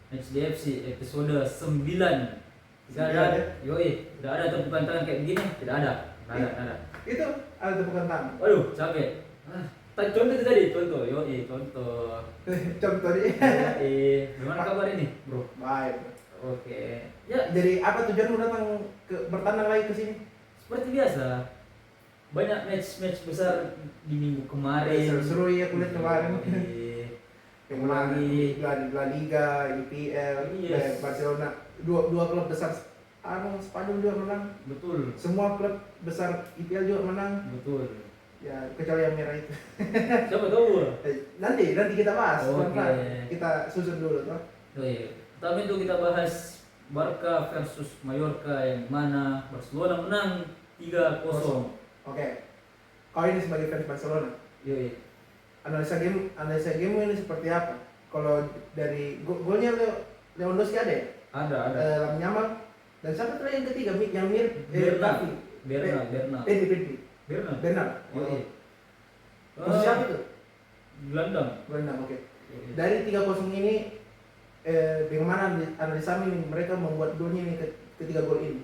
Match DFC episode 9. Tidak ada, yoi, tidak ada tepukan tangan kayak begini, tidak ada. Itu ada tepukan tangan. Waduh, capek. Contoh itu tadi, contoh, yoi, contoh. Contoh dia. Gimana kabar ini, bro? Baik. Oke. Ya, Jadi apa tujuanmu datang bertandang lagi ke sini? seperti biasa. Banyak match besar di minggu kemarin. Seru-seru ya kulihat kemarin. Yang menang Lagi. La Liga, IPL, Yes. Barcelona, dua klub besar Spanyol juga menang. Betul. Semua klub besar IPL juga menang. Betul. Ya kecuali yang merah itu. Siapa tahu? Nanti kita bahas. Oke. Pelan-pelan. Kita susun dulu toh. Pertama itu kita bahas Barca versus Mallorca yang mana Barcelona menang 3-0. Oke. Kau ini sebagai fans Barcelona, Yoi. analisa game ini seperti apa? Kalau dari golnya Lewandowski ada ya? Ada. Lam Yamal dan siapa tadi yang ketiga yang mirip Bernal. Bernal. Bernal. Yoi. Siapa itu? Gelandang. Oke. Yoi. Dari 3-0 ini bagaimana analisa ini mereka membuat golnya ini ketiga gol ini?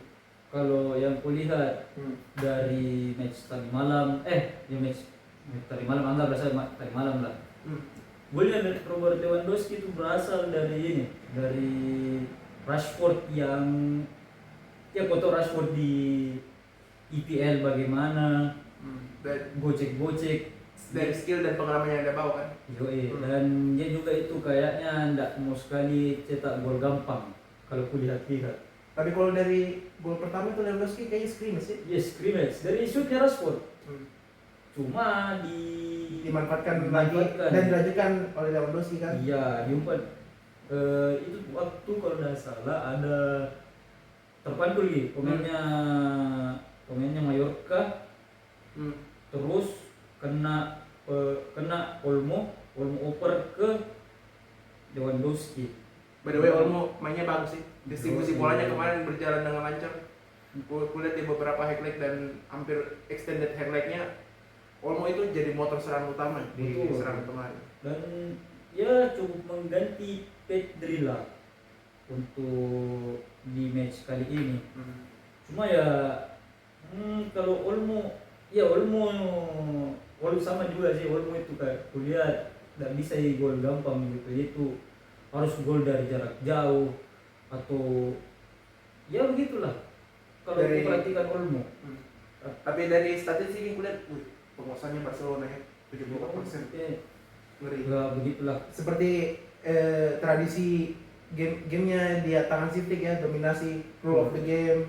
Kalau yang kulihat dari match tadi malam, match tadi malam anggap berasal tadi malam lah. Golnya dari Robert Lewandowski itu berasal dari Rashford yang foto Rashford di EPL bagaimana gocek Dari skill dan pengalaman yang dia bawa kan? dan dia juga itu kayaknya ndak mau sekali cetak gol gampang kalau kulihat-lihat. Tapi kalau dari gol pertama itu Lewandowski kayaknya scrimmage sih. Yes, scrimmage dari shootnya Rashford. Cuma dimanfaatkan lagi dan dilanjutkan oleh Lewandowski kan? Iya, diumpat. Itu waktu kalau tidak salah ada terpantul lagi pemainnya Mallorca. Terus kena Olmo oper ke Lewandowski. By the way, Olmo mainnya bagus sih. Distribusi bolanya kemarin berjalan dengan lancar. Kulihat di beberapa highlight dan hampir extended highlightnya, Olmo itu jadi motor serang utama di serangan kemarin. Dan ya cukup mengganti Pedri lah untuk di match kali ini. Cuma ya kalau Olmo sama juga sih. Olmo itu kayak kulihat tidak bisa gol gampang gitu. Itu harus gol dari jarak jauh atau ya begitulah kalau diperhatikan Olmo. Tapi dari statistik yang kulihat penguasanya Barcelona ya 74%. Ngeri. Ya begitulah. Seperti tradisi gamenya dia tangan siftik ya, dominasi, rule of the game,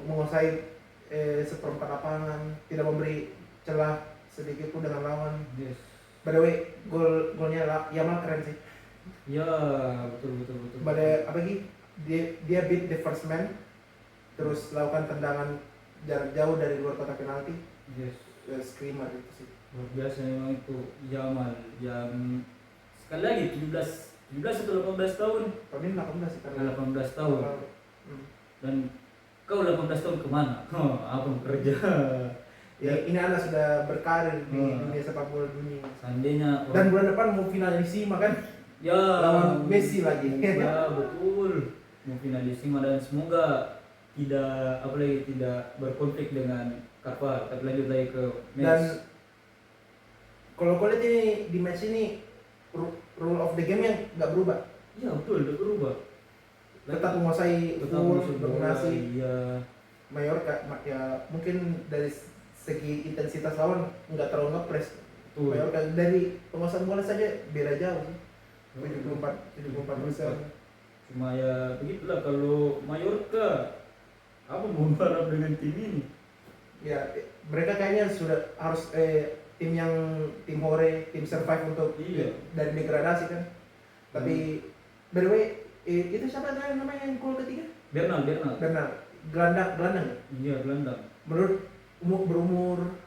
menguasai seperempat lapangan, tidak memberi celah sedikit pun dengan lawan. Yes. By the way, golnya Yamal keren sih. Ya betul. Pada apa lagi? Dia beat the first man, terus lakukan tendangan jarak jauh dari luar kotak penalti. Yes. Screamer itu sih. Luar biasa memang itu Yamal yang sekali lagi 17 atau 18 tahun. Tahun ini 18 sih karena 18 tahun. Dan kau 18 tahun kemana? Apa kerja? Ya, ini anak sudah berkarir di dunia sepak bola dunia. Seandainya Dan bulan depan mau finalisima kan? Ya, lawan Messi lagi. Ya betul. Mau finalisima dan semoga tidak berkonflik dengan Carvajal, tapi lanjut lagi ke match. Dan kalau kau lihat ini di match ini rule of the game yang nggak berubah. Iya betul, tidak berubah. Tetap menguasai full dominasi. Iya. Mallorca ya mungkin dari segi intensitas lawan nggak terlalu ngepres. Mallorca dari penguasaan bola saja beda jauh sih. 74%. Cuma ya begitulah kalau Mallorca apa mau harap dengan tim ini? Ya mereka kayaknya sudah harus tim hore, tim survive untuk dari degradasi kan. Tapi by the way itu siapa namanya yang gol ketiga? Bernal. Gelandang. Iya, gelandang. Menurut berumur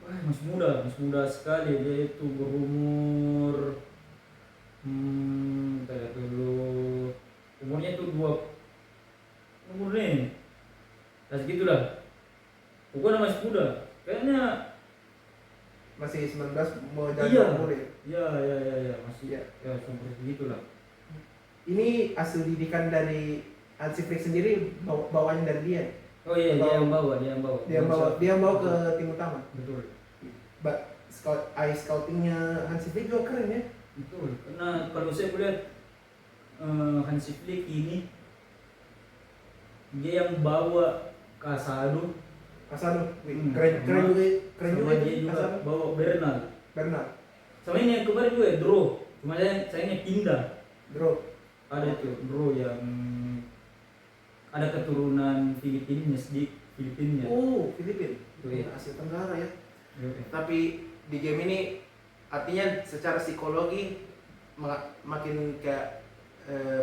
masih muda sekali dia itu berumur kayak dulu umurnya itu umur nih segitulah. Pokoknya masih muda. Kayaknya masih 19 mau jadi umur ya. Iya, masih ya seperti begitulah. ini hasil didikan dari Hansi Flick sendiri, bawaan dari dia. Oh iya, dia yang bawa. Dia yang bawa ke tim utama. Betul. Scoutingnya Hansi Flick juga keren ya. Betul. Karena kalau saya lihat Hansi Flick ini dia yang bawa Casado. Keren juga Dia itu, juga Casado. bawa Bernal. Sama ini yang kemarin juga draw. Cuma sayangnya pindah. Draw. Ada itu draw yang ada keturunan Filipina sedikit Filipina. Oh, Filipina. Itu ya. Asia Tenggara ya. Oke. Tapi di game ini artinya secara psikologi makin kayak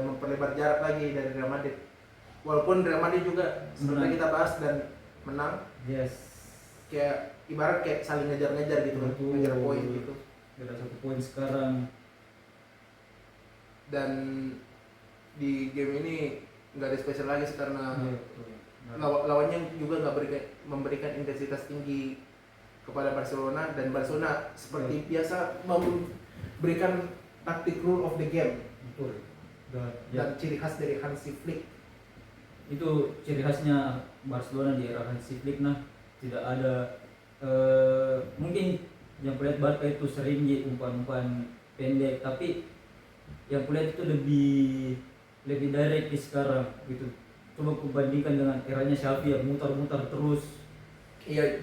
memperlebar jarak lagi dari Real Madrid. Walaupun Real Madrid juga seperti kita bahas dan menang. Yes. Kayak ibarat kayak saling ngejar-ngejar gitu kan, Betul. ngejar poin gitu. Ada 1 poin sekarang. Dan di game ini nggak ada spesial lagi sih karena lawannya juga nggak memberikan intensitas tinggi kepada Barcelona, dan Barcelona seperti biasa memberikan taktik rule of the game. Betul. Dan ciri khas dari Hansi Flick. Itu ciri khasnya Barcelona di era Hansi Flick. Tidak ada mungkin yang kulihat Barca itu sering umpan-umpan pendek, tapi yang kulihat itu lebih direct di sekarang gitu. Coba kubandingkan dengan eranya Xavi yang mutar-mutar terus. Iya,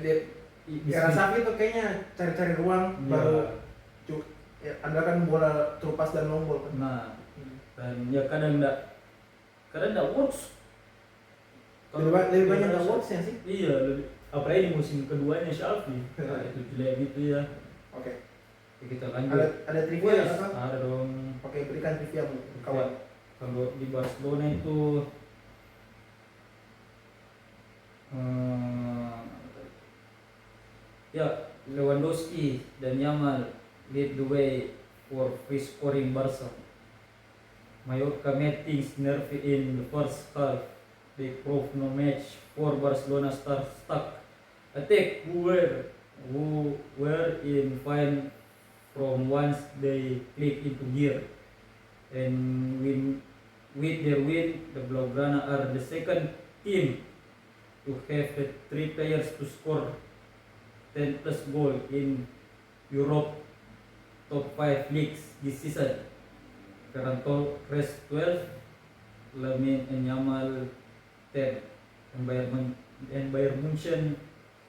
era Xavi itu kayaknya cari-cari ruang baru andalkan bola terupas dan long ball kan. Nah, dan ya kadang enggak works. Lebih banyak enggak works ya sih. Iya, apalagi di musim keduanya Xavi. Nah, itu jelek gitu ya. Oke. Kita lanjut. Ada trivia Yes, apa? ada dong. Oke, berikan trivia kawan. Kalau di Barcelona itu ya Lewandowski dan Yamal lead the way for free scoring Barca. Mallorca met things nervy in the first half. They proved no match for Barcelona stuck attack who were in fine from once they click into gear. And with their win, the Blaugrana are the second team to have the 3 players to score 10 plus goal in Europe top 5 leagues this season. Ferran Torres 12, Lamine and Yamal 10, and Bayern Munchen,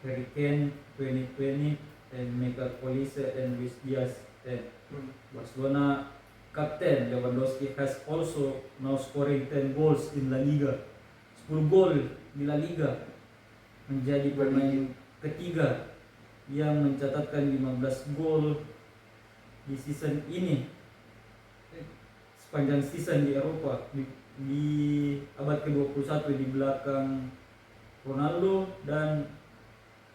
Harry Kane 20, and Michael Olise and Luis Diaz 10. Barcelona captain Lewandowski has also now scoring 10 goals in La Liga. 10 gol di La Liga. Menjadi pemain ketiga yang mencatatkan 15 gol di season ini. Sepanjang season di Eropa di abad ke-21 di belakang Ronaldo dan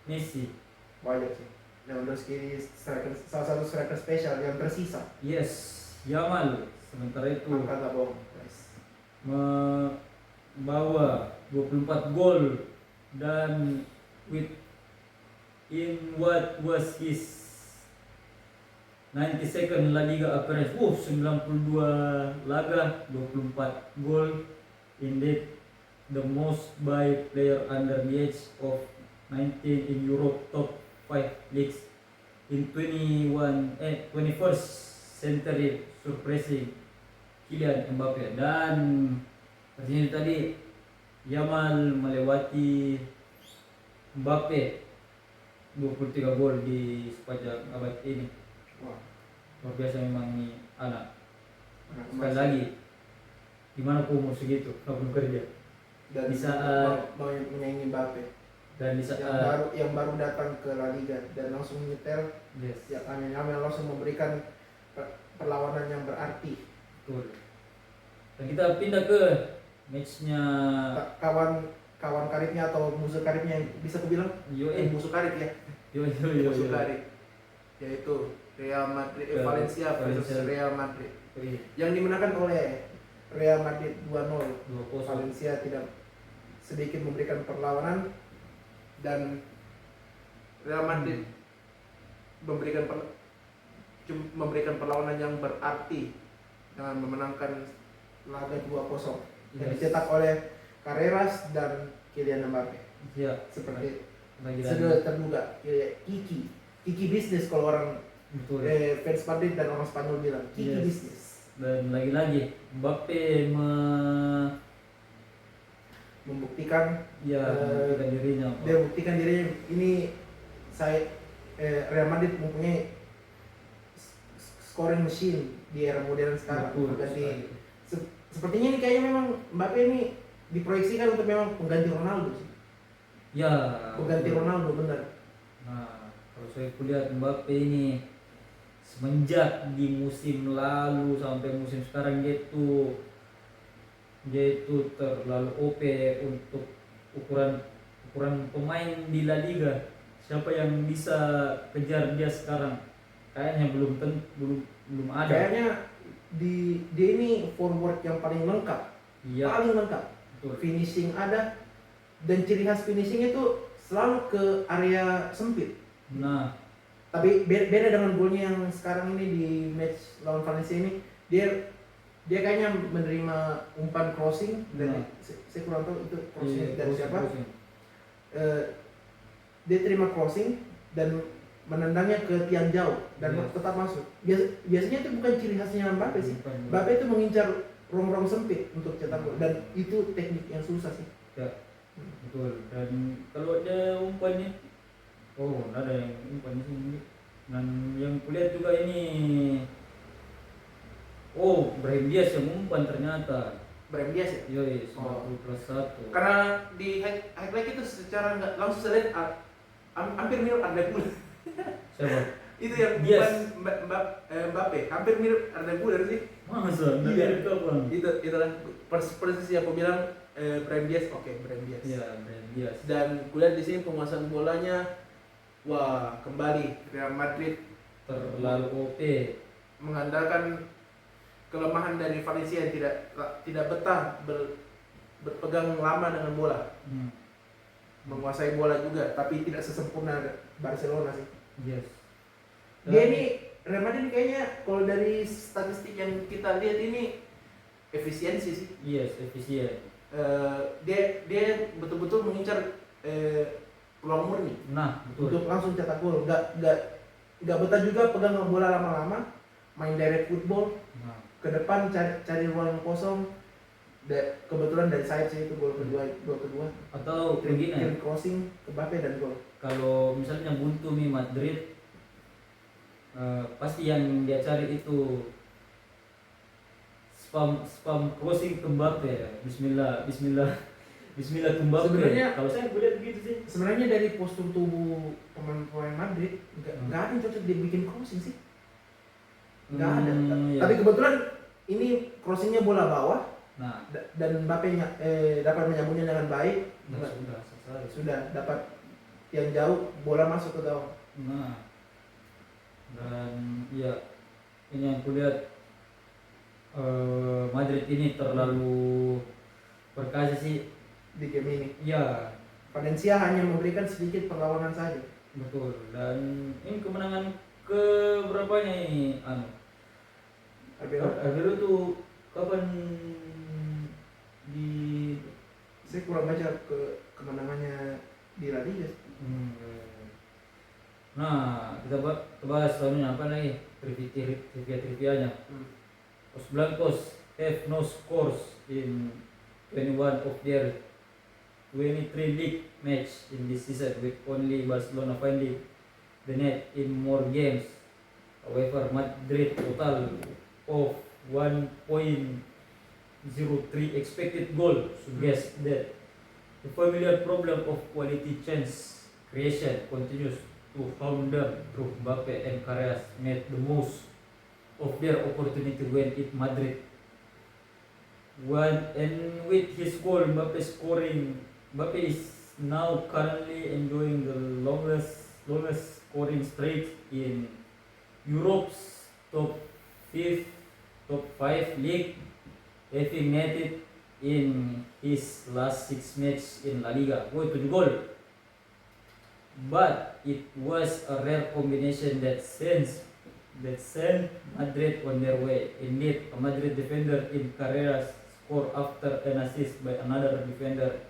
Messi. Banyak sih. Lewandowski salah satu striker spesial yang tersisa. Yes, Yamal sementara itu Angka nggak bohong, guys. membawa 24 gol dan in what was his 92nd La Liga appearance. 92 laga, 24 gol. Indeed the most by player under the age of 19 in Europe top 5 leagues in 21st century, surprising Kylian Mbappe. Dan artinya tadi Yamal melewati Mbappe 23 gol di sepanjang abad ini. Wah, Luar biasa memang nih anak. anak Sekali emas. lagi, gimana umur segitu nggak belum kerja. Dan di saat- mau menyaingi Mbappe Dan di yang saat baru datang ke La Liga dan langsung nyetel, yes, ya Yamal langsung memberikan perlawanan yang berarti. betul. Dan kita pindah ke matchnya Kawan karibnya atau musuh karibnya yang bisa kubilang musuh karib ya. Musuh karib yaitu Real Madrid, Valencia versus Real Madrid yang dimenangkan oleh Real Madrid 2-0. 2-0. Valencia tidak sedikit memberikan perlawanan dan Real Madrid memberikan perlawanan yang berarti dengan memenangkan laga 2-0 yang Yes. dicetak oleh Carreras dan Kylian Mbappe. Ya, Seperti lagi sudah terduga Kiki bisnis kalau orang betul. fans Madrid dan orang Spanyol bilang Kiki Yes. bisnis. Dan lagi-lagi Mbappe Membuktikan membuktikan dirinya. dia buktikan dirinya ini saya Real Madrid mempunyai scoring machine di era modern sekarang. Betul Ganti sekali. sepertinya ini kayaknya memang Mbappe ini diproyeksikan untuk memang pengganti Ronaldo sih. Ya, Pengganti betul. Ronaldo benar. Nah, kalau saya lihat Mbappe ini semenjak di musim lalu sampai musim sekarang dia itu terlalu OP untuk ukuran pemain di La Liga. Siapa yang bisa kejar dia sekarang? Kayaknya belum ada. Kayaknya dia ini forward yang paling lengkap. Iya, Paling lengkap. betul. Finishing ada dan ciri khas finishing itu selalu ke area sempit. Nah, Tapi beda dengan golnya yang sekarang ini di match lawan Valencia ini, dia kayaknya menerima umpan crossing dari saya kurang tahu itu crossing dari siapa. Dia terima crossing dan menendangnya ke tiang jauh dan Yes. tetap masuk. Biasanya itu bukan ciri khasnya Mbappe sih. Bukan. Mbappe itu mengincar ruang-ruang sempit untuk cetak gol dan itu teknik yang susah sih. Ya, betul. Dan kalau ada umpannya, ada yang umpannya sini. Dan yang kulihat juga ini, Brahim Diaz yang umpan ternyata. Brahim Diaz ya. Yoi, 90+1. Karena di highlight itu secara nggak langsung saya lihat hampir mirip Arda Güler. Siapa? Itu yang Diaz. bukan Mbappe, hampir mirip Arda Güler sih. Masa? Iya. Itu apa? Itu lah persis yang aku bilang Brahim Diaz, oke Brahim Diaz. Iya, Brahim Diaz. Dan kulihat di sini penguasaan bolanya, wah kembali Real Madrid Terlalu OP. mengandalkan kelemahan dari Valencia yang tidak betah berpegang lama dengan bola, menguasai bola juga, tapi tidak sesempurna Barcelona sih. Yes. Dia ini Real Madrid kayaknya kalau dari statistik yang kita lihat ini efisiensi sih. Yes, efisien. Dia betul-betul mengincar peluang murni Nah, betul. untuk langsung cetak gol. Nggak betah juga pegang bola lama-lama, main direct football Nah, ke depan cari ruang yang kosong. Kebetulan dari sayap sih itu gol kedua. atau begini, Kirim crossing ke Mbappe dan gol. kalau misalnya buntu nih Madrid, pasti yang dia cari itu spam crossing ke Mbappe. Bismillah ke Mbappe. Sebenarnya- Kalau saya lihat begitu sih. Sebenarnya dari postur tubuh pemain Madrid nggak ada yang cocok dia bikin crossing sih. Nggak ada. Iya. Tapi kebetulan ini crossingnya bola bawah Nah, dan Mbappe dapat menyambungnya dengan baik. sudah selesai. Sudah dapat yang jauh, bola masuk ke gawang. Nah, dan ya ini yang kulihat Madrid ini terlalu berkasih sih. Di game ini Ya, Valencia hanya memberikan sedikit perlawanan saja. betul. Dan ini kemenangan ke berapanya ini? Aguero tuh kapan di Saya kurang baca kemenangannya di La Liga. Nah, kita bahas tahunnya apa lagi? Trivia-trivianya. Los Blancos have no scores in 21 of their 23 league match in this season, with only Barcelona finding the net in more games. However, Madrid total of 1.03 expected goal suggests that the familiar problem of quality chance creation continues to haunt them through Mbappe and Carreras made the most of their opportunity when it Madrid. And with his goal, Mbappe is now currently enjoying the longest scoring streak in Europe's top 5 league, having netted in his last 6 matches in La Liga. 7 gol. But it was a rare combination that since that sent Madrid on their way. Indeed, a Madrid defender in Carreras scored after an assist by another defender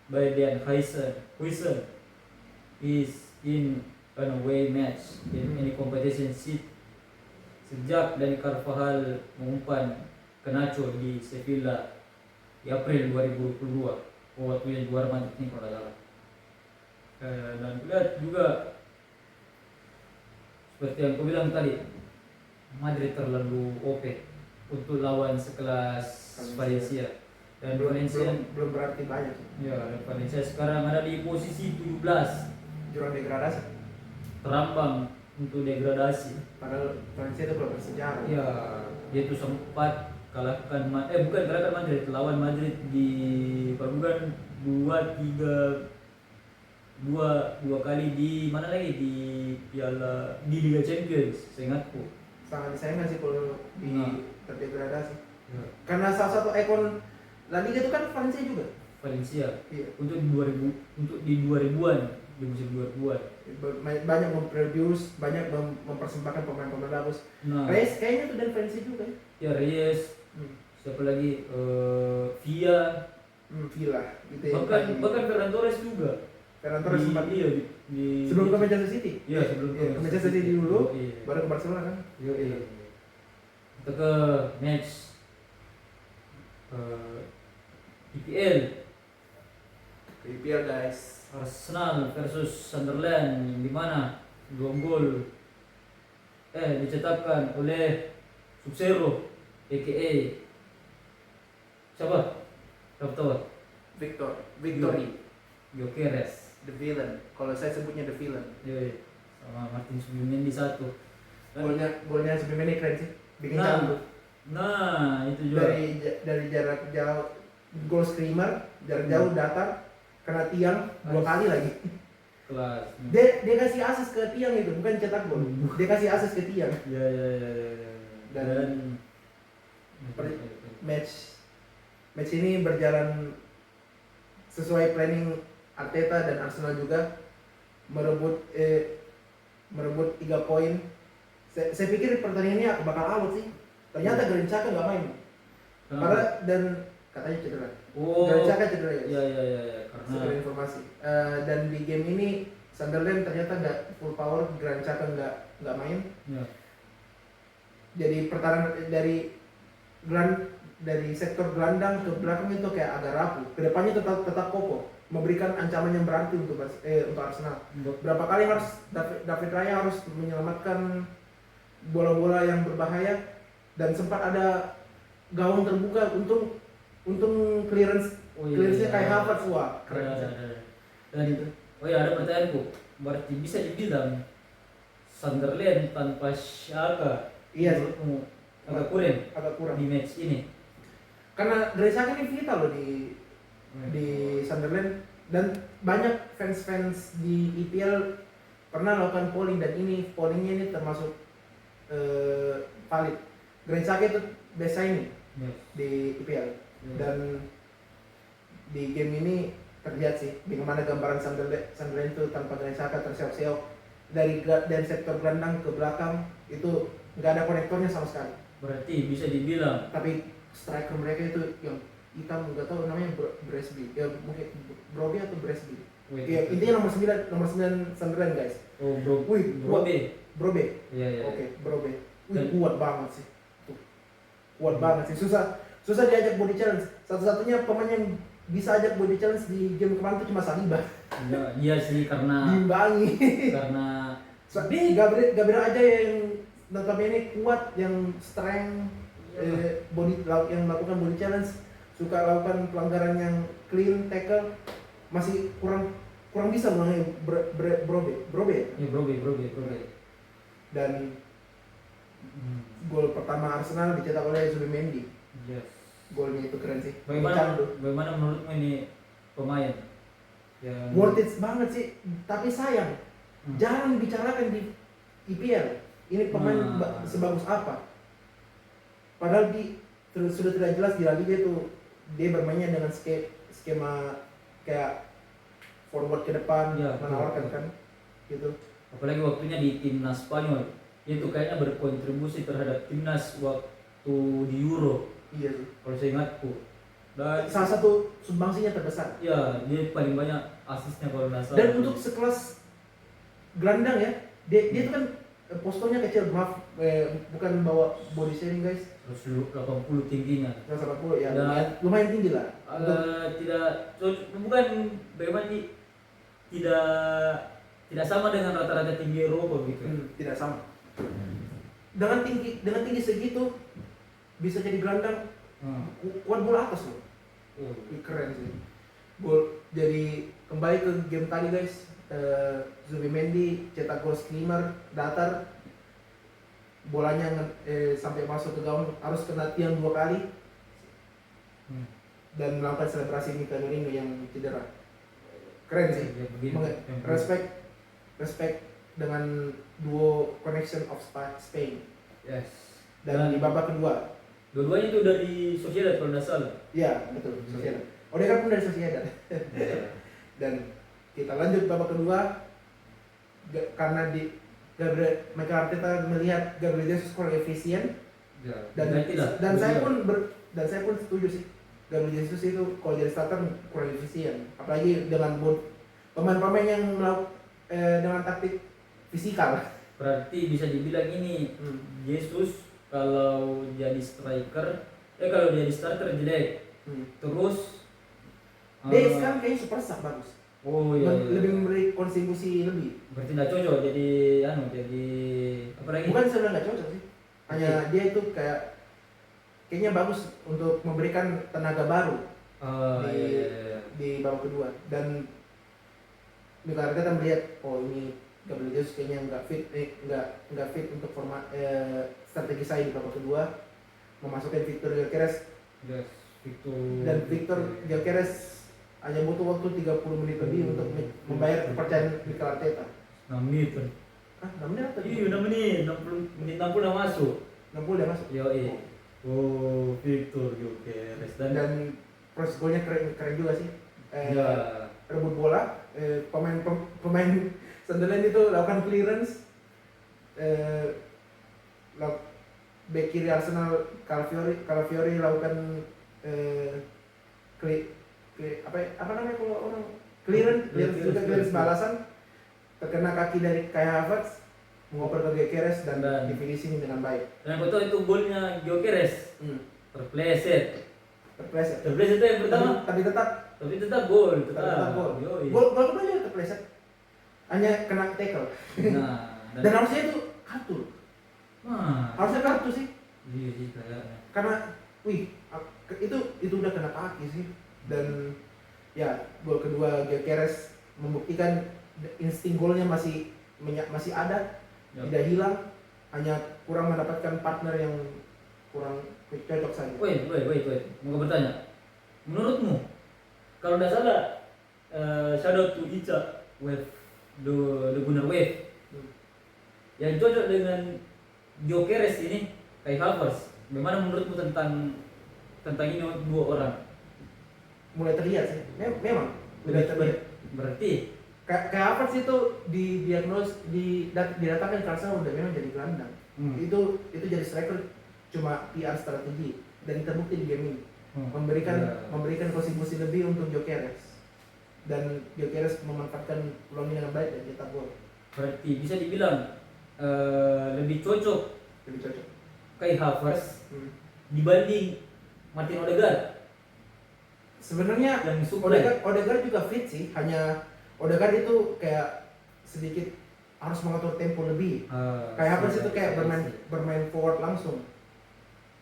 by Dan Huijsen is in an away match in any competition sejak Dani Carvajal mengumpan ke Nacho di Sevilla di April 2022. Waktu yang juara Madrid ini kalau salah. Dan lihat juga seperti yang kau bilang tadi, Madrid terlalu OP untuk lawan sekelas Valencia. Dan Valencia belum berarti banyak. Ya, dan Valencia sekarang ada di posisi 17, Jurang degradasi. terambang untuk degradasi. Padahal Valencia itu belum bersejarah. Ya, dia itu sempat kalahkan bukan kalahkan Madrid, lawan Madrid di bukan dua kali di mana lagi di Piala di Liga Champions, seingatku. Sangat disayangkan sih kalau terdegradasi. Ya. Karena salah satu ikon La Liga itu kan Valencia juga. Valencia. Iya. Untuk di 2000-an, di musim 2000-an. Banyak memproduce, banyak mempersembahkan pemain-pemain bagus. Nah, Reyes kayaknya tuh dari Valencia juga ya. ya Reyes, siapa lagi? Villa. Villa gitu ya. Bahkan Ferran Torres juga. Ferran Torres sempat di sebelum ke Manchester City. Iya, sebelum ke Manchester City dulu, iya. baru ke Barcelona kan. Iya. Kita ke match IPL IPL guys. Arsenal versus Sunderland, di mana 2 gol dicetakkan oleh Subsero aka siapa? Tahu? Victory. Gyökeres. The villain. Kalau saya sebutnya the villain. Iya. Sama Martin Subimendi 1. Golnya sebelum ini keren sih. Bikin Nah. candu. Nah, itu juga. Dari jarak jauh, goal screamer, jarak jauh datar, kena tiang 2 kali lagi. Kelas. Dia kasih asis ke tiang itu, bukan cetak gol. Dia kasih asis ke tiang. Ya. Dan Match ini berjalan sesuai planning Arteta dan Arsenal juga merebut 3 poin. Saya pikir pertandingan ini bakal alot sih. Ternyata Granit Xhaka nggak main. Dan katanya cedera. Granit Xhaka cedera ya. Iya. Karena Sesuai informasi. Dan di game ini Sunderland ternyata nggak full power, Granit Xhaka nggak main. ya. Jadi pertahanan dari sektor gelandang ke belakang itu kayak agak rapuh. Kedepannya tetap kokoh, memberikan ancaman yang berarti untuk Arsenal. Berapa kali harus David Raya harus menyelamatkan bola-bola yang berbahaya, dan sempat ada gawang terbuka untung clearance-nya kayak Havertz. Wah, keren. Dan ada pertanyaanku, berarti bisa dibilang Sunderland tanpa Xhaka agak kurang di match ini. Karena Granit Xhaka ini vital loh di Sunderland, dan banyak fans di EPL pernah melakukan polling, dan pollingnya ini termasuk valid. Granit Xhaka itu best signing di EPL. Dan di game ini terlihat sih bagaimana gambaran Sunderland itu tanpa Granit Xhaka terseok-seok dari sektor gelandang ke belakang itu nggak ada konektornya sama sekali. Berarti bisa dibilang, tapi striker mereka itu yang hitam, nggak tahu namanya Bresby, ya mungkin Broby atau Bresby. Ya, intinya nomor 9 Sunderland guys. Oh, Brobe. Iya. Oke, Brobe. Kuat banget sih. Kuat banget sih. Susah diajak body challenge. Satu-satunya pemain yang bisa ajak body challenge di game kemarin itu cuma Saliba. Iya sih, karena diimbangi. Karena Gabriel aja yang notabene kuat, yang strength, yang melakukan body challenge, suka lakukan pelanggaran yang clean tackle, masih kurang bisa mengenai Brobe. Ya, Brobe. Dan gol pertama Arsenal dicetak oleh Zubimendi. Yes. Golnya itu keren sih. Bagaimana menurutmu ini pemain? Worth it banget sih, tapi sayang jarang dibicarakan di IPL. Ini pemain sebagus apa? Padahal sudah tidak jelas di La Liga itu dia bermainnya dengan skema kayak forward ke depan, menawarkan kan gitu. Apalagi waktunya di timnas Spanyol. itu kayaknya berkontribusi terhadap timnas waktu di Euro Iya sih. kalau saya ingatku. Dan Salah satu sumbangsinya terbesar. ya dia paling banyak asisnya kalau nggak salah. Dan untuk sekelas gelandang ya, dia itu kan posturnya kecil, maaf, bukan bawa body shaming guys. 180 tingginya. 180 ya, Dan- lumayan tinggi lah. Tidak bukan bagaimana sih, tidak sama dengan rata-rata tinggi Eropa gitu. Tidak sama. Dengan tinggi segitu bisa jadi gelandang, kuat bola atas loh. Keren sih. Jadi kembali ke game tadi guys, Zubimendi cetak gol skimmer datar, bolanya sampai masuk ke gawang harus kena tiang 2 kali dan melakukan selebrasi Mika Nurinho yang cedera. Keren sih. Ya, begini. Respect dengan duo Connection of Spain. Yes. Dan di babak kedua, Dua-duanya itu dari Sociedad kalau nggak salah. ya betul, Sociedad. Odegaard pun dari Sociedad. Dan kita lanjut babak kedua, karena Mikel Arteta melihat Gabriel Jesus kurang efisien, Ya. dan saya pun setuju sih. Gabriel Jesus itu kalau jadi starter kurang efisien, apalagi dengan pemain-pemain yang dengan taktik fisikal. Berarti bisa dibilang ini Jesus kalau jadi striker, kalau jadi starter jelek. Terus Dia sekarang kayaknya super sub bagus. oh iya, iya. Lebih memberi kontribusi lebih. Berarti nggak cocok jadi jadi apa lagi? Bukan sebenarnya nggak cocok sih. Hanya dia itu kayaknya bagus untuk memberikan tenaga baru di babak kedua. Dan Mikel Arteta melihat, oh ini Gabriel Jesus kayaknya nggak fit untuk format strategi saya di babak kedua, memasukkan Victor Gyökeres. Yes, Dan Victor Gyökeres hanya butuh waktu 30 menit lebih untuk membayar kepercayaan Mikel Arteta. 6 menit kan? 6 menit atau? Iya 6 menit, 60 udah masuk. 60 udah masuk. Yo Oh, Victor Gyökeres Dan proses golnya keren juga sih. Ya. Rebut bola, pemain Sunderland itu lakukan clearance, back kiri Arsenal Calafiori lakukan apa namanya kalau orang clearance balasan, terkena kaki dari Kai Havertz, mengoper ke Gyökeres dan di finishing dengan baik. Dan betul itu golnya Gyökeres. Terpleset itu yang pertama. Tapi tetap gol. gol. Yoi. Gol kedua juga terpleset. Hanya kena tackle. Nah, Dan harusnya itu kartu. Harusnya kartu sih. Iya sih kayaknya. Karena itu udah kena kaki sih. Dan ya gol kedua Gyökeres membuktikan insting golnya masih ada, tidak hilang, hanya kurang mendapatkan partner yang kurang cocok saja. Wait, mau bertanya. Menurutmu kalau tidak salah shout out to Ica Wave the Gunnar Wave yang cocok dengan Gyökeres ini Kai Havertz. Bagaimana menurutmu tentang ini dua orang? Mulai terlihat sih, memang mulai terlihat. Berarti Kayak Havertz itu didatangkan karena udah memang jadi gelandang. Itu jadi striker cuma PR strategi dan terbukti di game ini. Memberikan kontribusi lebih untuk Gyökeres. Dan Gyökeres memanfaatkan peluang ini dengan baik dan cetak gol. Berarti bisa dibilang lebih cocok Kai Havertz dibanding Martin Odegaard. Sebenarnya yang supply. Odegaard juga fit sih, hanya Odegaard itu kayak sedikit harus mengatur tempo lebih. Kayak Havertz itu kayak bermain forward langsung.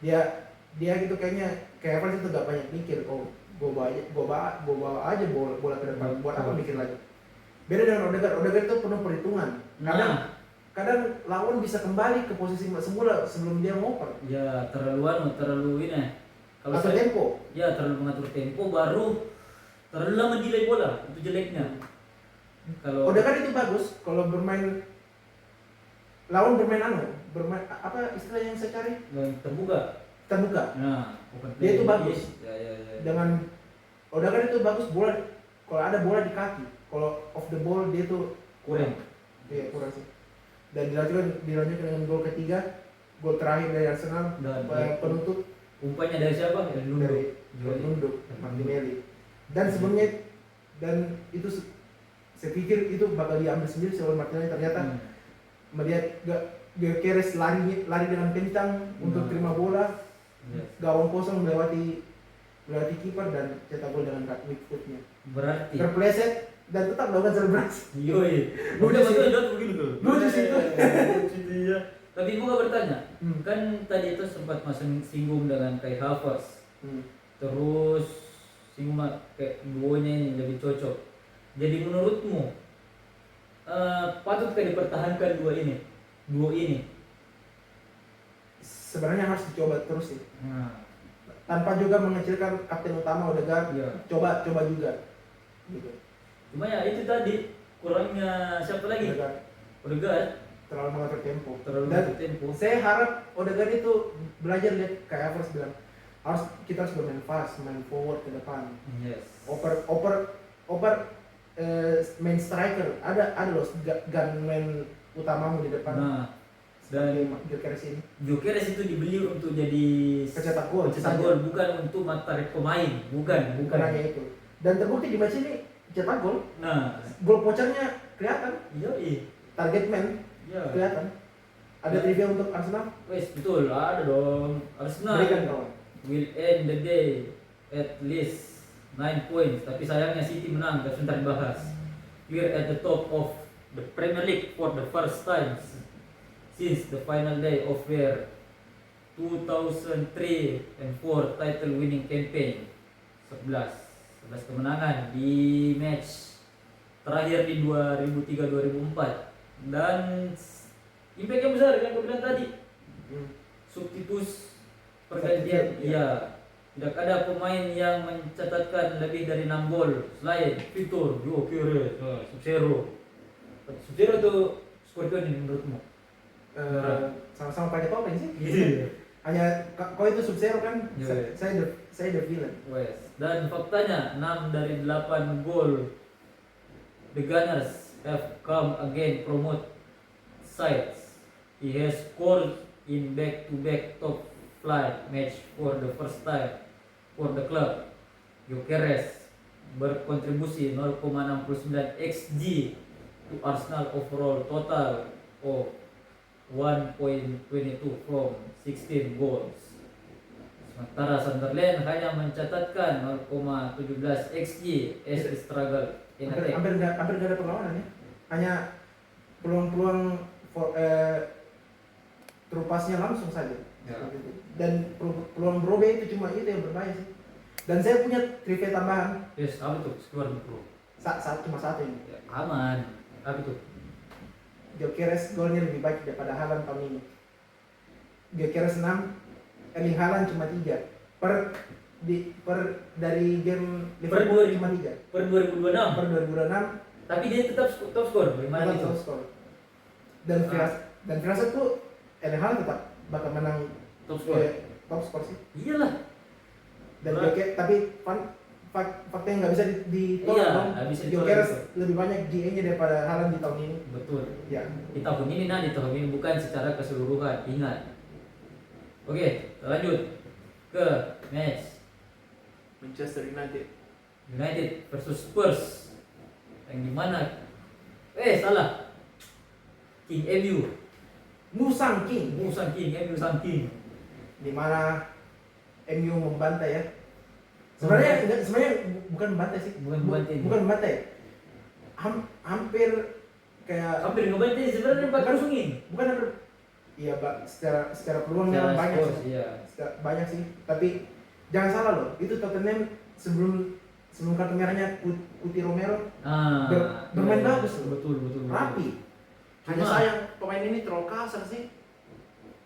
Dia gitu kayaknya kayak Havertz itu gak banyak mikir, oh gua bawa aja bola ke depan, buat apa mikir lagi. Beda dengan Odegaard itu penuh perhitungan. Kadang lawan bisa kembali ke posisi semula sebelum dia ngoper. Ya terlalu ini. Kalau tempo. Ya terlalu mengatur tempo, baru terlalu lama delay bola, itu jeleknya. Kalau Odegaard itu bagus kalau lawan bermain apa istilah yang saya cari? terbuka. Nah, dia itu bagus. Ya. Dengan Odegaard itu bagus bola, kalau ada bola di kaki, kalau off the ball dia tuh kurang. Iya kurang sih. dan dilanjutkan dengan gol ketiga, gol terakhir dari Arsenal Dan penutup umpannya dari siapa? Dari Nundo. dari Nundo Martinelli. Dan sebelumnya dan itu saya pikir itu bakal diambil sendiri oleh Martinelli, ternyata melihat Gyökeres lari dengan kencang untuk terima bola, gawang kosong melewati kiper dan cetak gol dengan weak footnya. Berarti Terpleset dan tetap melakukan selebrasi. yoi. Lucu sih. Begini tuh. Lucu sih itu. Iya. Tapi gua gak bertanya. Kan tadi itu sempat masuk singgung dengan Kai Havertz. Terus singgung kayak duonya ini lebih cocok. Jadi menurutmu patutkah dipertahankan duo ini? Sebenarnya harus dicoba terus sih. Nah, Tanpa juga mengecilkan kapten utama Odegaard. iya. Coba juga. Gitu. Cuma ya itu tadi kurangnya siapa lagi? Odegaard Terlalu mengatur tempo. terlalu Dan mengatur tempo. saya harap Odegaard itu belajar lihat kayak Havertz bilang, kita harus bermain fast, main forward ke depan. Yes. Oper main striker. Ada loh gunman utamamu di depan. Nah, dan Gyökeres ini Gyökeres itu dibeli untuk jadi pencetak gol, bukan untuk matarik pemain, bukan. hanya itu. Dan terbukti di match ini cetak gol. Nah, Gol pochernya kelihatan, yoi. target man Ya. kelihatan. Ada trivia untuk Arsenal? Wes betul, ada dong. Arsenal Berikan kawan. will end the day at least 9 points. Tapi sayangnya City menang, dan sebentar dibahas. We're at the top of the Premier League for the first time since the final day of their 2003 and 4 title winning campaign. 11 kemenangan di match terakhir di 2003-2004. Dan impact yang besar yang gue bilang tadi, substitusi pergantian, iya, tidak ada pemain yang mencatatkan lebih dari 6 gol selain Vitor Gyökeres. Sub-Zero tuh Scorpion ini menurutmu? Sama-sama pakai topeng sih. Iya. Hanya kau itu Sub-Zero kan, Iya. saya the villain. Wes. Dan faktanya 6 dari 8 gol The Gunners have come again promote sides. He has scored in back-to-back top flight match for the first time for the club. Gyökeres berkontribusi 0,69 xG to Arsenal overall total of 1.22 from 16 goals. Sementara Sunderland hanya mencatatkan 0,17 xG as they struggle in attack. Hampir nggak ada perlawanan ya. Hanya peluang-peluang terupasnya langsung saja. Ya. Dan peluang Brobe itu cuma itu yang berbahaya sih. Dan saya punya trivia tambahan. Yes, apa tuh? Keluar dulu. Cuma satu ini. Ya, aman. Apa tuh? Gyökeres golnya lebih baik daripada Haaland tahun ini. Gyökeres 6, Erling Haaland cuma 3. Dari game Liverpool cuma 3. Per 2026. Per 2026 Tapi dia tetap top skor. Gimana itu? top skor. Dan firasat tuh Erling Haaland tetap bakal menang Top skor. top skor sih. Iyalah. Dan tapi fakta yang nggak bisa ditolak Iya, dong. nggak bisa ditolak. Gyökeres lebih banyak GA-nya daripada Haaland di tahun ini. Betul. Ya. Di tahun ini di tahun ini bukan secara keseluruhan. Ingat. Oke, lanjut ke match Manchester United versus Spurs. Yang dimana? Salah. King MU. Musang King. MU sang King. Di mana MU membantai ya. Sebenarnya bukan membantai sih. Bukan membantai. Hampir kayak Hampir ngebantai sebenarnya bakal sungin. bukan hampir. Iya, secara peluang banyak sih. Iya. Banyak sih. Tapi jangan salah loh. Itu Tottenham sebelum kartu merahnya Kuti Romero bermain bagus loh. Betul. Rapi. Hanya sayang pemain ini terlalu kasar sih.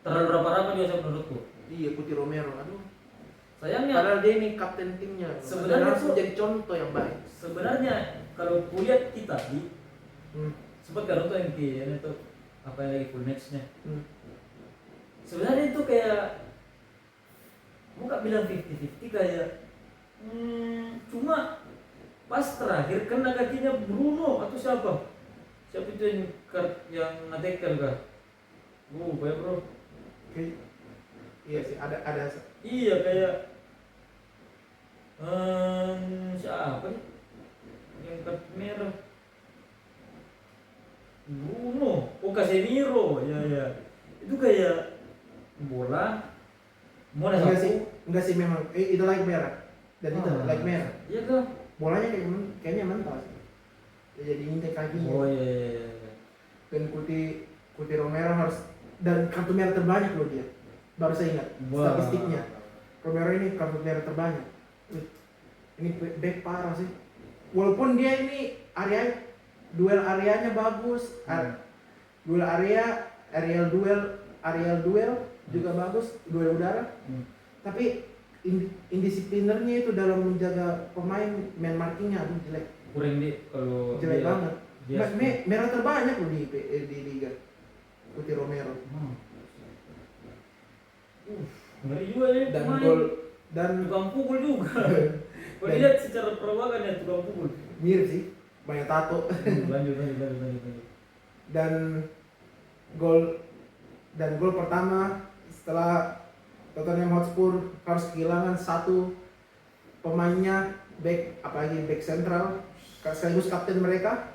Terlalu rapat dia menurutku. Iya, Kuti Romero. Aduh. Sayangnya Padahal dia ini kapten timnya. Sebenarnya harus tuh- menjadi contoh yang baik. sebenarnya kalau kulihat kita di sempat kan nonton yang ini tuh apa yang lagi full matchnya. Sebenarnya itu kayak mau gak bilang 50-50 kayak cuma pas terakhir kena kakinya Bruno atau siapa Siapa itu yang ngetekel kah? Ya bro. Iya sih, ada. Iya kayak siapa nih? Yang kartu merah. Bruno, Casemiro, ya. Itu kayak bola, mau Enggak sih memang itu like merah. Dan itu like merah. Iya kan? Bolanya kayaknya mental sih. Jadi intek kakinya. Oh iya. Dan Kuti Romero harus, dan kartu merah terbanyak loh dia. Baru saya ingat statistiknya. Romero ini kartu merah terbanyak. Ini back parah sih. Walaupun dia ini duel areanya bagus, duel area, aerial duel juga bagus, duel udara. Tapi indisiplinernya itu dalam menjaga pemain, man markingnya aduh jelek. Kurang di kalau jelek banget. Merah terbanyak loh di liga. Kuti Romero. Ngeri juga ya. Dan gol dan tukang pukul juga. Kalau lihat secara perawakan ya tukang pukul. Mirip sih, banyak tato. Lanjut. Dan gol pertama setelah Tottenham Hotspur harus kehilangan satu pemainnya, apalagi back sentral sekaligus kapten mereka.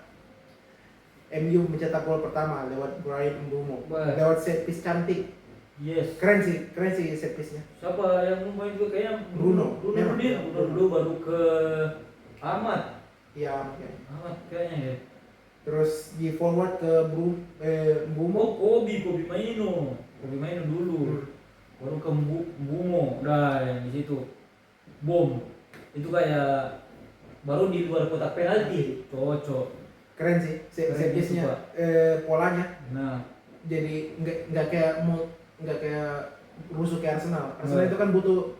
MU mencetak gol pertama lewat Brian Mbeumo, lewat set piece cantik. Yes. Keren sih set piece-nya. Siapa yang main juga kayaknya Bruno dulu baru ke Ahmad. Iya, Ahmad kayaknya ya. Terus di forward ke Mbeumo. Kobe Maino dulu. Baru ke Mbeumo. Dah yang di situ. Bom. Itu kayak baru di luar kotak penalti. Cocok. Keren sih set piece-nya, polanya. Nah, jadi nggak kayak rusuh kayak Arsenal. Arsenal itu kan butuh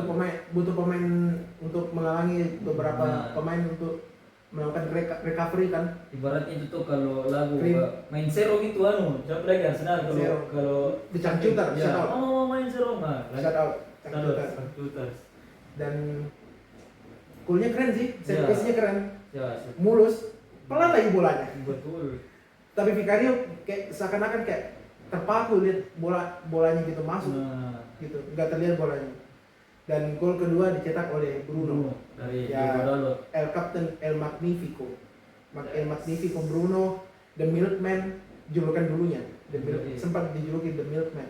pemain untuk menghalangi beberapa pemain untuk melakukan recovery kan. Ibarat itu tuh kalau lagu main zero gitu siapa lagi Arsenal kalau dicangcutar, shut out. Main zero shut out. Dan golnya keren sih, set piece-nya keren. Mulus, pelan lagi bolanya. Betul. Tapi Vicario kayak seakan-akan kayak terpaku lihat bolanya gitu masuk. Gitu, nggak terlihat bolanya. Dan gol kedua dicetak oleh Bruno dari El Captain El Magnifico. El Magnifico Bruno, The Milkman, julukan dulunya. Sempat dijuluki The Milkman.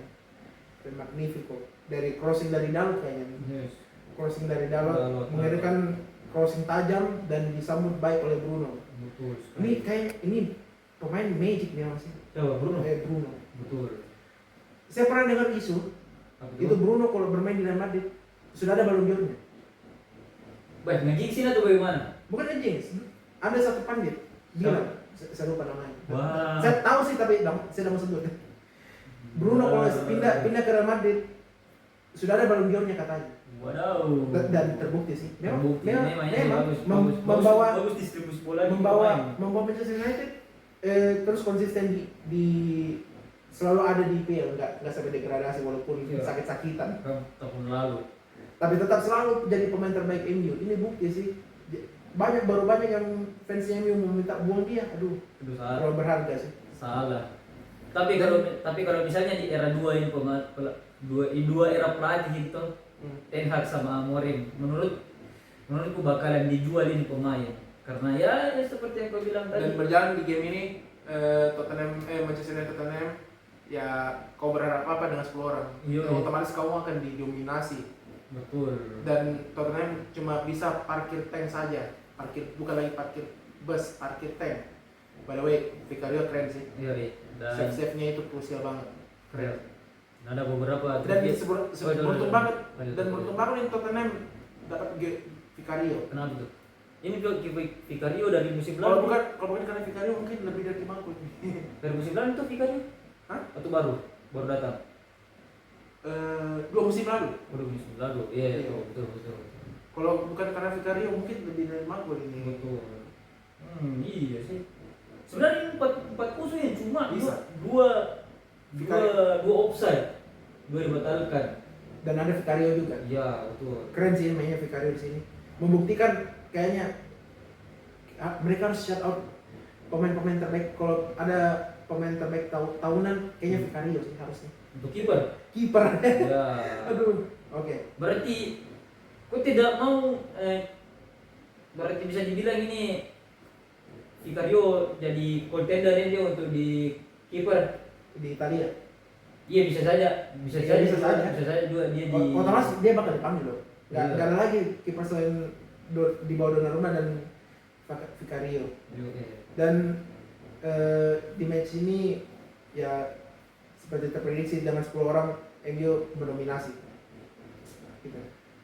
El Magnifico dari crossing dari Dalot kayaknya. Yes. Crossing dari Dalot mengerikan, crossing tajam dan disambut baik oleh Bruno. Betul. Ini pemain magic nih masih. Coba Bruno. Bruno. Betul. Saya pernah dengar isu itu Bruno kalau bermain di Real Madrid sudah ada Ballon d'Or-nya. Baik, ngejingsin atau bagaimana? Bukan ngejinx. Ada satu pandit bilang, saya lupa namanya. Wah. Saya tahu sih tapi saya tidak mau sebut. Bruno kalau pindah ke Real Madrid sudah ada Ballon d'Or-nya katanya. Wadaw. Dan terbukti sih. Memang bagus, bagus distribusi bola membawa Manchester United terus konsisten di selalu ada di IPL, nggak sampai degradasi walaupun sakit-sakitan. Tahun lalu. Tapi tetap selalu jadi pemain terbaik MU. Ini bukti sih. Banyak yang fans MU meminta buang dia. Aduh, terlalu berharga sih. Salah. Tapi kalau misalnya di era 2 ini dua era pelatih gitu, Ten Hag sama Amorim, menurutku bakalan dijual ini pemain. Karena ya seperti yang kau bilang tadi. Dan berjalan di game ini Manchester United Tottenham, ya kau berharap apa dengan 10 orang? Otomatis kau akan didominasi. Betul. Dan Tottenham cuma bisa parkir tank saja. Bukan lagi parkir bus, parkir tank. By the way, Vicario keren sih. Iya, Save-nya itu krusial banget. Keren. Ada beberapa dan beruntung banget nih Tottenham dapat Vicario. Kenapa tuh? Ini Vicario dari musim lalu. Kalau bukan karena Vicario mungkin lebih dari Marco. Dari musim lalu itu Vicario? Hah? Atau baru datang? 2 musim lalu. Musim lalu. Iya, betul. Kalau bukan karena Vicario mungkin lebih dari Marco ini. Betul. Iya sih. Sebenarnya 4 musuh yang cuma bisa. Dua offside. 2 dibatalkan. Dan ada Vicario juga. Iya, betul. Keren sih mainnya Vicario di sini. Membuktikan kayaknya mereka harus shut out pemain terbaik, kalau ada pemain terbaik tahunan kayaknya Vicario sih harusnya. Untuk kiper. Kiper. Ya. Aduh. Oke. Berarti kok tidak mau berarti bisa dibilang ini Vicario jadi contender dia untuk di kiper Di Italia. iya bisa saja Iya, bisa saja juga dia di otomatis dia bakal dipanggil loh. Nggak Iya. ada lagi kiper selain di bawah Donnarumma dan Vicario. Iya. Dan di match ini ya seperti terprediksi dengan 10 orang MU mendominasi. Gitu.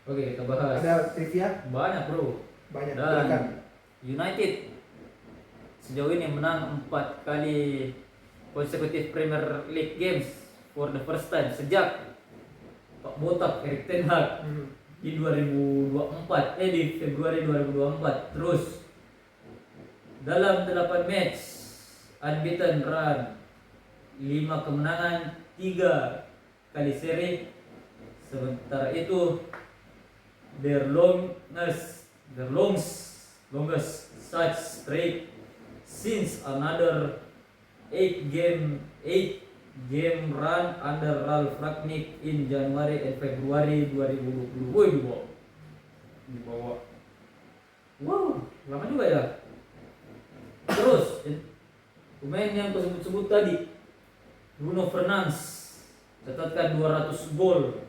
Oke, kita bahas. Ada trivia Banyak bro. banyak. Dan Silakan. United sejauh ini menang 4 kali konsekutif Premier League games for the first time sejak Pak Botak Erik ten Hag di 2024 di Februari 2024. Terus dalam 8 match unbeaten run, 5 kemenangan, 3 kali seri. Sementara itu their longest such streak since another 8 game run under Ralf Rangnick in January and February 2020. Woi, dibawa. Wow, lama juga ya. Terus pemain yang aku sebut tadi, Bruno Fernandes catatkan 200 gol,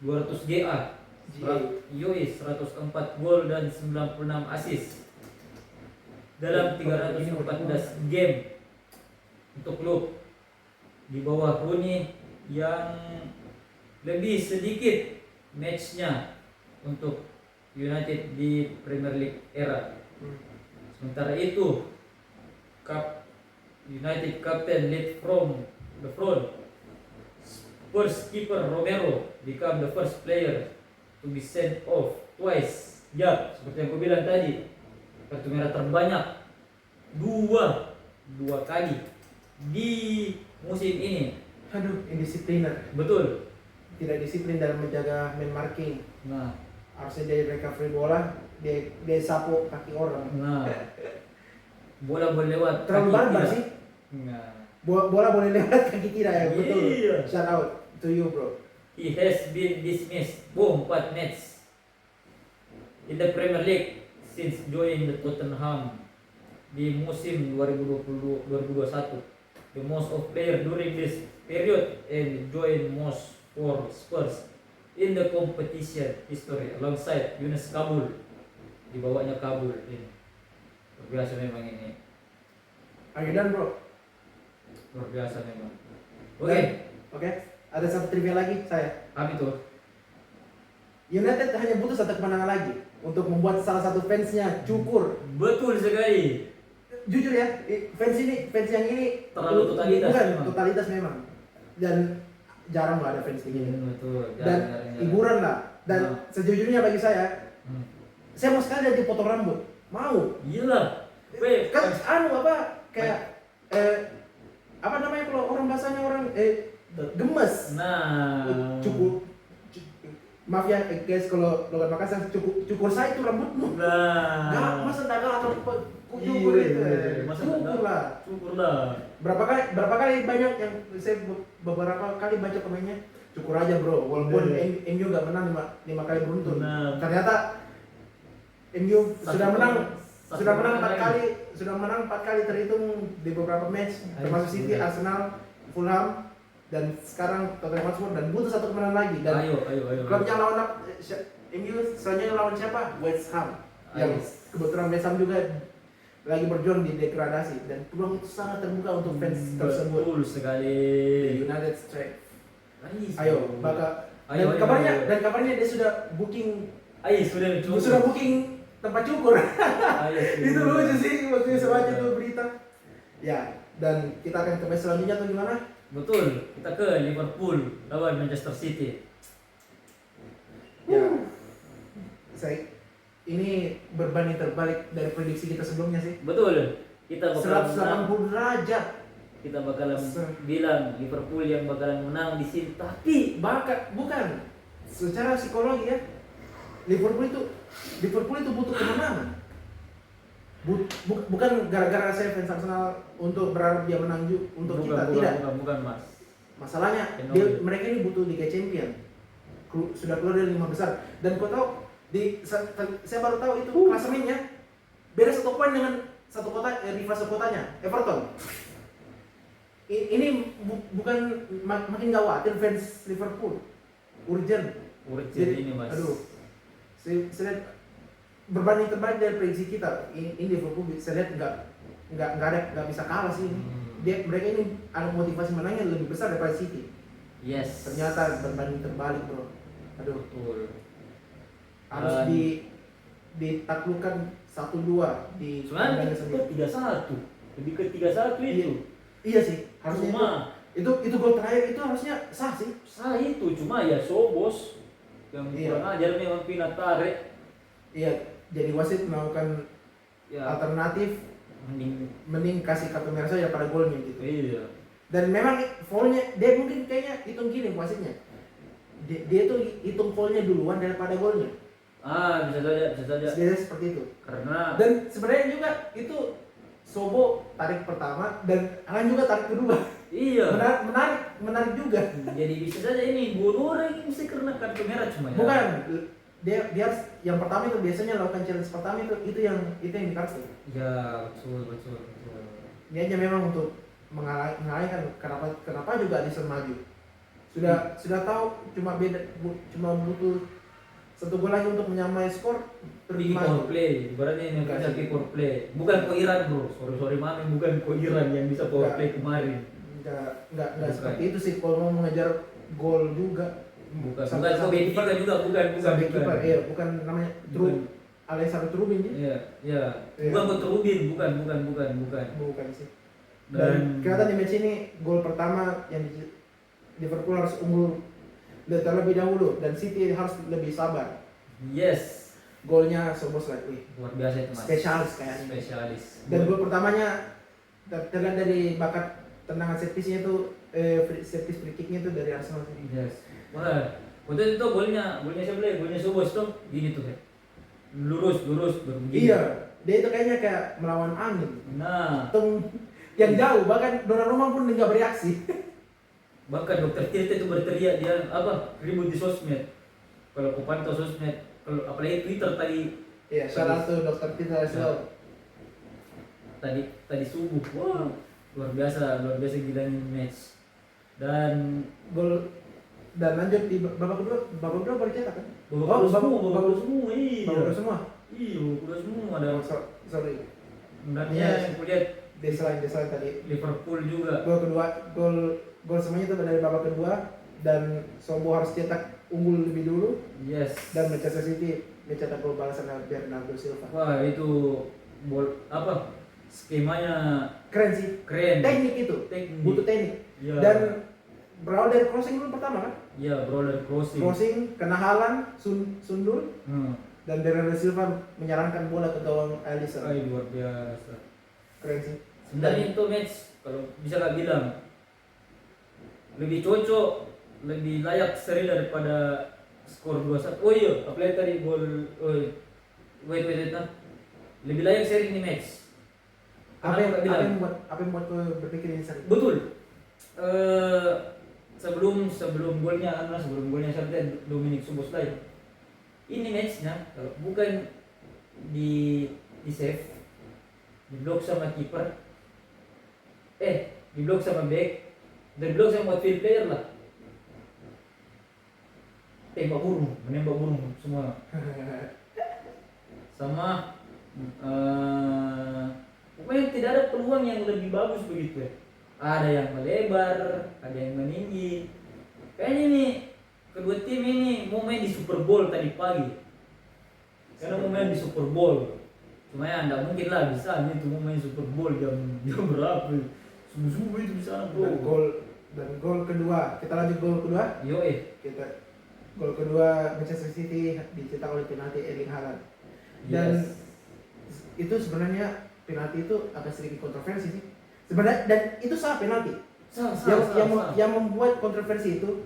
200 GA, 104 gol dan 96 assist dalam 314 game untuk klub, di bawah Rooney yang lebih sedikit matchnya untuk United di Premier League era. Sementara itu United captain lead from the front, Spurs keeper Romero become the first player to be sent off twice. Ya, seperti yang aku bilang tadi, kartu merah terbanyak dua kali di musim ini. Aduh, indisipliner. Betul. Tidak disiplin dalam menjaga man marking. Nah, Harusnya dia recovery bola, dia sapu kaki orang. nah, bola boleh lewat. Terlalu kaki barbar tidak. sih. Nah, Bola boleh lewat kaki tidak ya, betul. Iya. Shout out to you bro. he has been dismissed. Boom, 4 match in the Premier League since joining the Tottenham di musim 2020-2021. The most of player during this period and joined most for Spurs in the competition history alongside Yunus Kabul. Di bawahnya Kabul ini. Luar biasa memang ini. Agedan bro. Luar biasa memang. Oke, Oke. Ada satu trivia lagi saya. apa itu? United hanya butuh satu kemenangan lagi untuk membuat salah satu fansnya cukur. Betul sekali. Jujur ya, fans yang ini Terlalu totalitas bukan memang. totalitas memang. Dan jarang lah ada fans begini. Betul. Dan hiburan lah. Dan Nah. sejujurnya bagi saya Hmm. mau sekali dia dipotong rambut. Mau. Gila. Weh, Kan kayak apa namanya kalau orang bahasanya orang gemes. nah. Cukup. Maaf ya guys kalau logat Makassar cukur saya itu rambutmu. Nah. Gak, masa enggak atau cukur Iya, itu. masa Cukur enggak? lah. Syukur lah. Berapa kali banyak yang saya beberapa kali baca komennya cukur aja bro, walaupun Iya. MU nggak menang 5 kali beruntun. Nah. Ternyata MU sudah menang Satu sudah menang 4 kali terhitung di beberapa match termasuk City, Iya. Arsenal, Fulham dan sekarang Tottenham Hotspur dan butuh satu kemenangan lagi dan Ayo. klubnya lawan MU selanjutnya lawan siapa? West Ham yang kebetulan West Ham juga lagi berjuang di degradasi dan peluang itu sangat terbuka untuk fans tersebut. Betul sekali. The United Strength. Nice. Ayo, dan kabarnya dia sudah booking sudah booking tempat cukur. Ayo. Itu lucu sih waktu saya baca tuh berita. Ya, dan kita akan ke match selanjutnya atau gimana? Betul. Kita ke Liverpool lawan Manchester City. Ya. Ini berbanding terbalik dari prediksi kita sebelumnya sih. Betul. Kita bakalan 180 derajat. kita bakalan bilang Liverpool yang bakalan menang di sini, tapi Bukan. Secara psikologi ya. Liverpool itu butuh kemenangan. Bukan gara-gara saya fans Arsenal untuk berharap dia menang untuk kita, tidak. Bukan mas. Masalahnya mereka ini butuh Liga Champion. Sudah keluar dari 5 besar. Dan kau tahu saya baru tahu itu klasemennya beda 1 poin dengan rival sekotanya Everton. Ini bukan makin khawatir fans Liverpool. Urgent ini mas. Aduh, saya lihat berbanding terbalik dari prediksi kita. Ini Liverpool saya lihat nggak bisa kalah sih ini. Mereka ini ada motivasi menangnya lebih besar daripada City. Yes. Ternyata berbanding terbalik bro. Aduh. Betul. Harus ditaklukkan 1-2 di sebenarnya itu 3-1. Lebih ke 3-1 itu. Iya sih, harusnya itu gol terakhir itu harusnya sah sih. Sah itu, cuma ya Sobos yang kurang ajar memang Pina tarik. Iya, jadi wasit melakukan alternatif mending kasih kartu merah saja pada golnya gitu. Iya. Dan memang foulnya dia mungkin kayaknya hitung gini wasitnya. Dia tuh hitung foulnya duluan daripada golnya. Bisa saja. Biasanya seperti itu. Karena dan sebenarnya juga itu Sobo tarik pertama dan Alan juga tarik kedua. Iya. Menarik juga. Jadi bisa saja ini bunuh ini mesti karena kartu merah cuma ya. Bukan. Dia yang pertama itu biasanya lakukan challenge pertama itu yang dikartu. Ya, betul. Dia hanya memang untuk mengalihkan kenapa juga Alisson maju. Sudah tahu cuma butuh 1 gol lagi untuk menyamai skor power play, ibaratnya ini kasih power play. Bukan ko Iran bro, sorry mami, bukan ko Iran yang bisa power play kemarin. Enggak seperti itu sih kalau mau mengejar gol juga. Bukan ko Benfica juga, bukan. Iya, bukan namanya Alessandro Trubin ya? Iya. Bukan ko Trubin, bukan sih. Dan kelihatan di match ini gol pertama yang Liverpool harus unggul terlebih dahulu dan City harus lebih sabar. Yes. Golnya Sobos lagi. Luar biasa itu mas. Spesialis. Dan gol pertamanya terlihat dari bakat tendangan set piece-nya itu set piece free kick-nya itu dari Arsenal. Yes. Wah, waktu itu golnya siapa? Golnya Sobos tuh gini tuh ya. Lurus begini. Iya, dia itu kayaknya kayak melawan angin. Nah, yang jauh bahkan Donnarumma pun enggak bereaksi. Bahkan dokter Tirta itu berteriak dia ribut di sosmed. Kalau kau pantau sosmed, kalau apalagi Twitter tadi. Iya, salah satu dokter Tirta Tadi subuh, wah luar biasa gilanya match. Dan gol dan lanjut di babak kedua baru cetak kan? Babak semua. Iya, udah semua ada. Sorry. Dan yang kulihat Desain tadi. Liverpool juga. Gol semuanya itu dari babak kedua dan Sobo harus cetak unggul lebih dulu. Yes. Dan Manchester City mencetak gol balasan dari Bernardo Silva. Wah, itu skemanya keren sih. Teknik itu. Butuh teknik. Ya. Dan berawal dari crossing dulu pertama kan? Iya, berawal dari crossing. Crossing kena Haaland, sundul. Dan Bernardo Silva menyarankan bola ke gawang Alisson. Luar biasa. Keren sih. Sebenarnya itu match kalau bisa lah bilang lebih cocok, lebih layak seri daripada skor 2-1. Oh iya, apalagi tadi gol. Wait. Lebih layak seri ini match. Apa yang buat kau berpikir ini seri? Betul. Sebelum golnya sampai Dominic Szoboszlai. Ini matchnya kalau bukan di save, di blok sama kiper, di blok sama back, di blok sama outfield player lah. Menembak burung semua. Sama pokoknya tidak ada peluang yang lebih bagus begitu ya. Ada yang melebar, ada yang meninggi. Kayaknya nih kedua tim ini mau main di Super Bowl tadi pagi. Karena mau main di Super Bowl. Cuma ya enggak mungkin lah bisa itu mau main Super Bowl jam berapa? Subuh itu bisa bro. Dan gol kedua. Kita lanjut gol kedua. Gol kedua Manchester City dicetak oleh penalti Erling Haaland. Dan itu sebenarnya penalti itu agak sedikit kontroversi sih. Sebenarnya dan itu salah penalti. Yang membuat kontroversi itu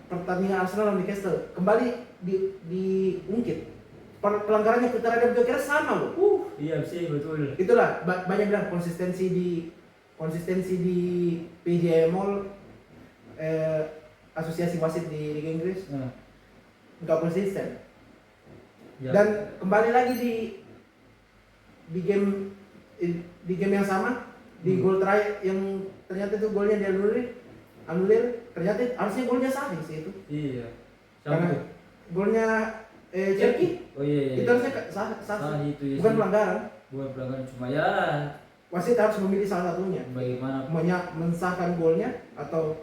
pertandingan Arsenal lawan Newcastle kembali diungkit pelanggarannya terhadap Joe kira sama loh. Iya sih betul. Itulah banyak bilang konsistensi di PJMOL, asosiasi wasit di Liga Inggris Nah, nggak konsisten. ya. Dan kembali lagi di game yang sama, di gol terakhir yang ternyata itu golnya anulir, ternyata harusnya golnya sah sih itu. Iya. Karena Siapa tuh? golnya Cherki Oh iya. itu harusnya sah itu ya. bukan pelanggaran. Bukan pelanggaran, cuma ya Wasit harus memilih salah satunya. bagaimana. Mensahkan golnya atau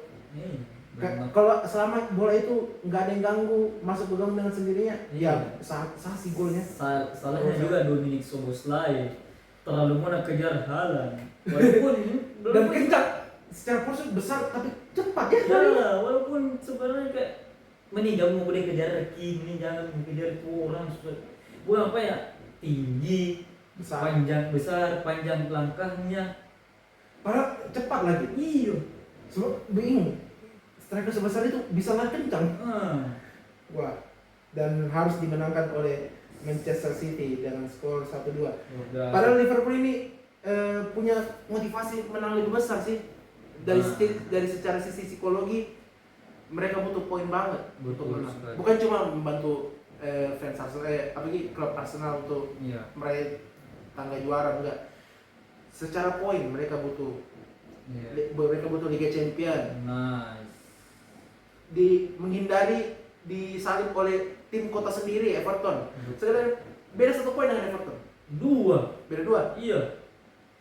Bagaimana. kalau selama bola itu nggak ada yang ganggu, masuk ke gawang dengan sendirinya, Iya. ya sah sih golnya. Salahnya juga Dominic Szoboszlai terlalu mau kejar Haaland. Walaupun Dan kencang, secara porsi besar tapi cepat ya. ya, walaupun sebenarnya kayak meninggal mau boleh kejar Kimi, jangan kejar itu orang. Bukan apa ya, tinggi, Besar. besar, panjang langkahnya. Padahal cepat lagi. Iya. Sebab bingung. Striker sebesar itu bisa lari kencang. Wah. Dan harus dimenangkan oleh Manchester City dengan skor 1-2. Padahal Liverpool ini punya motivasi menang lebih besar sih. Dari secara sisi psikologi mereka butuh poin banget untuk menang. Sekali. Bukan cuma membantu fans Arsenal, apalagi klub Arsenal untuk Iya. meraih tangga juara, enggak. Secara poin mereka butuh. Iya. Mereka butuh Liga Champion. Nice. Menghindari disalip oleh tim kota sendiri Everton. Sebenarnya beda 1 poin dengan Everton. 2. Beda 2. Iya.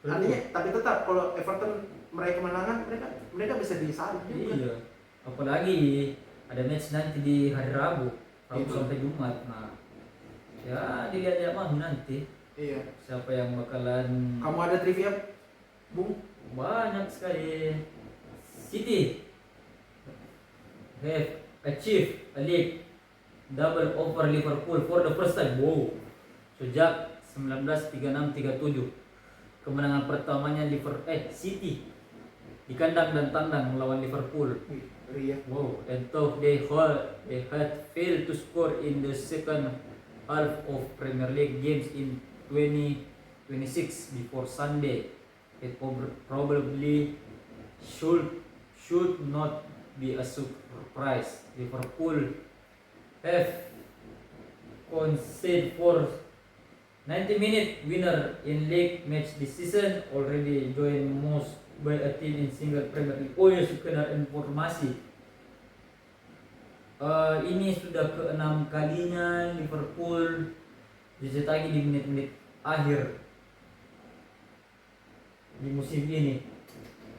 Artinya tapi tetap kalau Everton meraih kemenangan mereka bisa disalip juga. Iya. Apalagi ada match nanti di hari Rabu Itu. sampai Jumat. Nah, ya dilihat ya mah nanti Iya. siapa yang bakalan. Kamu ada trivia, Bung? Banyak sekali. City have achieved a league double over Liverpool for the first time. Wow. Sejak 1936-37. Kemenangan pertamanya City di kandang dan tandang melawan Liverpool. Ria. Wow, and though they had failed to score in the second half of Premier League games in 2026 before Sunday, it probably should not be a surprise. Liverpool have conceded for 90-minute winner in league match this season, already joined most by a team in single Premier League. Oh ya, sekedar informasi. Ini sudah ke-6 kalinya Liverpool dicetaki di menit-menit akhir di musim ini.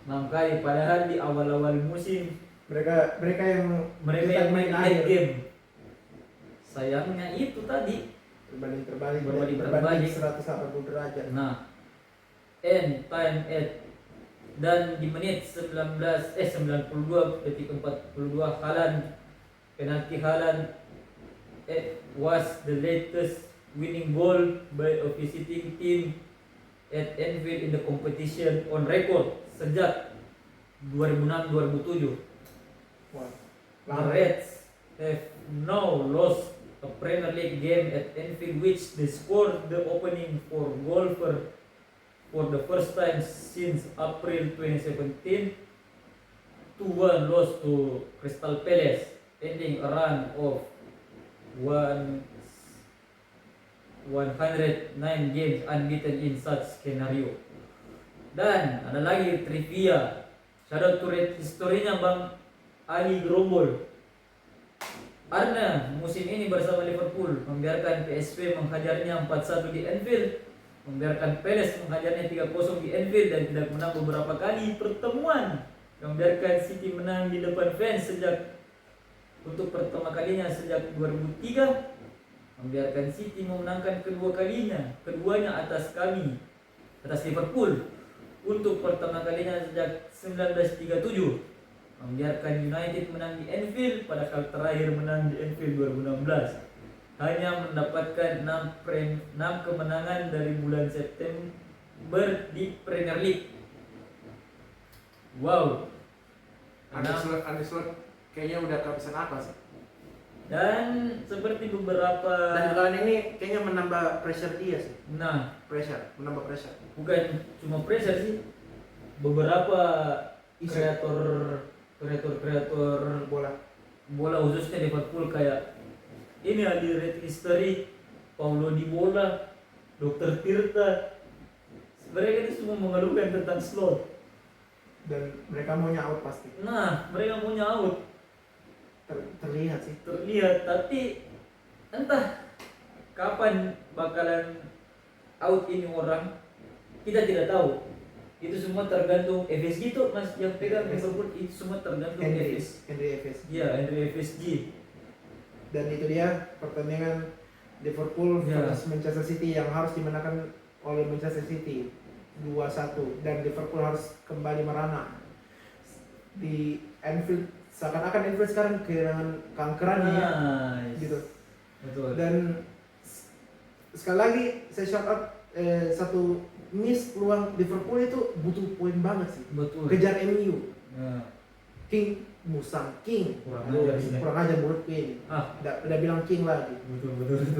6 kali, padahal di awal-awal musim Mereka yang main akhir game. Sayangnya itu tadi berbanding 180 derajat. Nah, end time at dan di menit 92 detik 42 penalti Haaland was the latest winning goal by a visiting team at Anfield in the competition on record sejak 2006-2007. Wah. The Reds have now lost a Premier League game at Anfield, which they scored the opening goal for the first time since April 2017. 2-1 loss to Crystal Palace, ending a run of 109 games unbeaten in such scenario. Dan ada lagi trivia, shout out to historinya Bang Ali Grombol. Karena musim ini bersama Liverpool membiarkan PSV menghajarnya 4-1 di Anfield, membiarkan Palace menghajarnya 3-0 di Anfield dan tidak menang beberapa kali pertemuan, membiarkan City menang di depan fans untuk pertama kalinya sejak 2003, membiarkan City memenangkan keduanya atas Liverpool untuk pertama kalinya sejak 1937. Membiarkan United menang di Anfield, padahal terakhir menang di Anfield 2016. Hanya mendapatkan 6 kemenangan dari bulan September di Premier League. Wow. Andy Slot kayaknya udah kehabisan akal sih. Dan seperti beberapa, Dan kalian ini kayaknya menambah pressure dia sih. nah Menambah pressure. bukan cuma pressure sih, beberapa Isu. kreator Bola. bola khususnya Liverpool kayak ini ahli red history Paulo Dybala, Dr. Tirta, mereka itu semua mengeluhkan tentang slot. Dan mereka maunya out pasti. Nah mereka maunya out, Terlihat sih. terlihat, tapi entah kapan bakalan out ini orang, kita tidak tahu. Itu semua tergantung FSG tuh mas yang pegang Liverpool, itu semua tergantung Henry FSG. FS. Iya, Henry FSG. Dan itu dia pertandingan Liverpool Ya. versus Manchester City yang harus dimenangkan oleh Manchester City 2-1, dan Liverpool harus kembali merana di Anfield. Seakan-akan Anfield sekarang kehilangan kankerannya ya, Nice. gitu. Betul. Dan sekali lagi saya shout out satu miss peluang Liverpool itu butuh poin banget sih. Betul. Kejar MU. Ya. King Musang King. Kurang Aduh, ajar ini. kurang aja mulut King. Ah, Udah bilang King lagi. betul.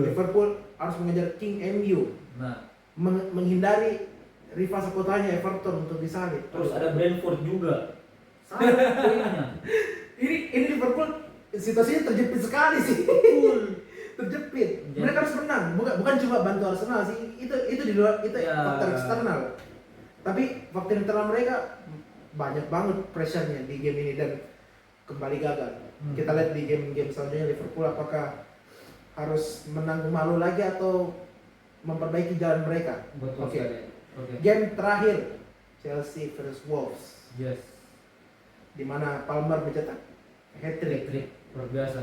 Liverpool harus mengejar King MU, Nah, menghindari rival sekotanya Everton untuk disalib. terus ada Brentford juga. Salah. Poinnya. ini Liverpool situasinya terjepit sekali sih. Betul. Terjepit. Jadi- Mereka harus menang. Bukan cuma bantu Arsenal sih. Itu di luar, itu Ya. faktor eksternal. Tapi faktor internal mereka banyak banget pressure-nya di game ini dan kembali gagal. Kita lihat di game-game selanjutnya Liverpool apakah harus menanggung malu lagi atau memperbaiki jalan mereka. Betul Oke. sekali. Oke. Game terakhir Chelsea versus Wolves, Yes. di mana Palmer mencetak hat-trick Trik luar biasa.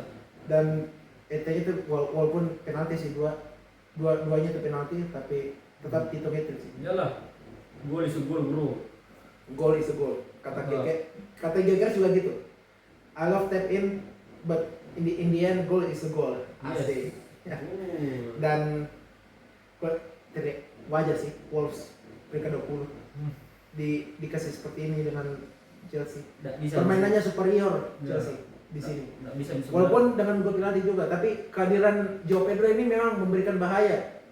dan itu walaupun penalti sih duanya itu penalti tapi tetap hitung hat-trick sih. Iyalah. Gol is a goal, bro. Goal is a goal. Kata Geger juga gitu. I love tap in but in the end goal is a goal. Yes. Asik. Ya. Oh. Dan wajar sih Wolves peringkat 20 dikasih seperti ini dengan Chelsea. Nggak bisa. Permainannya superior Ya. Chelsea di sini. Nggak bisa. Walaupun dengan gol penalti juga, tapi kehadiran Joao Pedro ini memang memberikan bahaya.